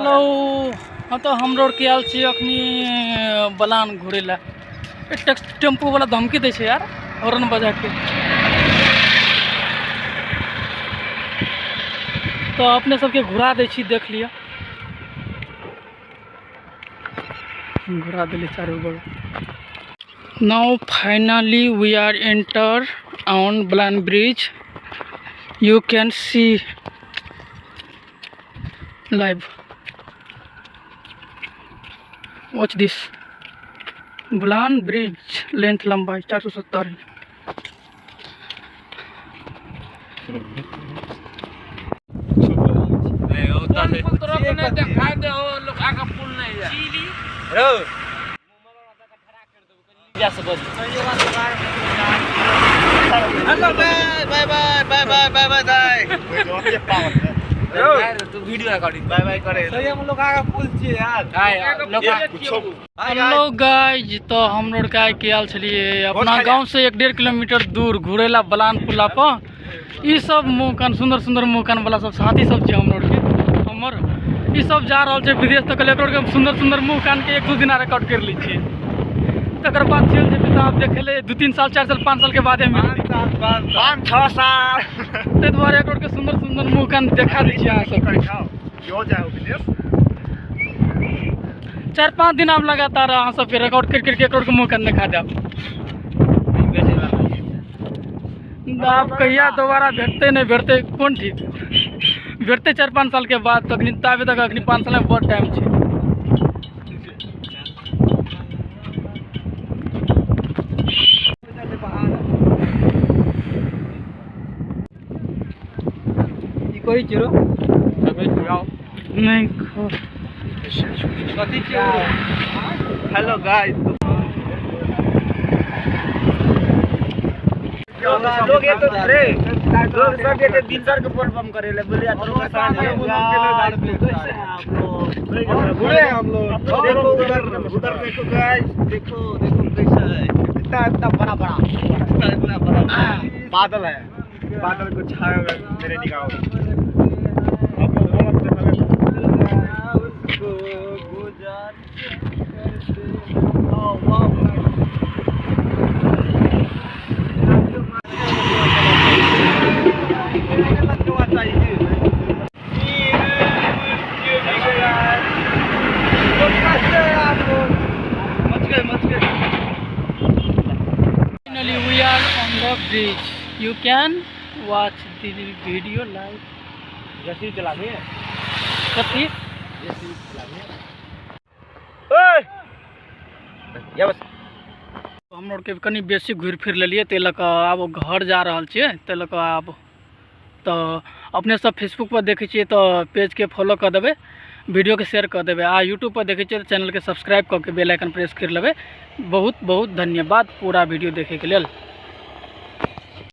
Hello. हाँ तो हम रोड के आल छी अखनी बलान घूरे ला। टेम्पो वाला धमकी दे यार हॉर्न बजा के। तो अपने सबके घुरा दे छी, देख लिया। घुरा दिली चारों बगल। Now finally we are enter on Balan bridge. You can see live. Watch this Balan bridge. Length लंबाई 470 है। Hello bye bye bye bye bye bye bye तो वीडियो रिकॉर्डिंग बाय बाय करे सही। हम लोग आगे पुल छी यार। हेलो गाइज, तो हम लोग का आल छलिए अपना गांव से 1-1.5 किलोमीटर दूर घुरेला बलान पुला पर। ई सब मुकान सुंदर सुंदर मुकान वाला सब साथी सब हम लोग के हमर ई सब जा रहा है विदेश तक। के सुंदर सुंदर मुकान के 1-2 दिन रिकॉर्ड कर ली छी। तकर बाद चल जेते तो आप देखे ले 2-3 साल 4 साल 5 साल के बाद 5-6 साल ते द्वारा एक के सुंदर सुंदर मुकान देखा दी छी। अहाँ सब क्यों जाओ विदेश 4-5 दिन आप लगातार अहाँ सब के रिकॉर्ड कर के मुकान दिखा देब। आप कहिया दोबारा भेटते नहीं भेटते कौन ठीक। भेटते 4-5 साल के बाद तक ताबे तक अखनी 5 साल में बहुत टाइम है। कोई चिरो नहीं खो। हेलो गाइस, लोग ये तो रे लोग सब ये दिन सर के परफॉर्म करे ले बोले यार लोग आसान है कैसे हैं आप लोग। बुरे हम लोग देखो उधर देखो गाइस, देखो देखो कैसा है। इतना बड़ा बादल है। बादल को छाया हुआ मेरे निगाहों में। Finally we are on the bridge. You can watch the video live. जैसे चला गए कथी जैसे चला गए ओए या बस हम लोग के कनी बेसी घूर फिर लेलिए ते लक आब घर जा रहल छिए। ते लक आब तो अपने सब फेसबुक पर देखे छिए तो पेज के फॉलो कर देबे, वीडियो के शेयर कर देबे। आ यूट्यूब पर देखे छिए तो चैनल के सब्सक्राइब करके बेल आइकन प्रेस कर लेबे। बहुत बहुत धन्यवाद पूरा वीडियो देखे के लिए।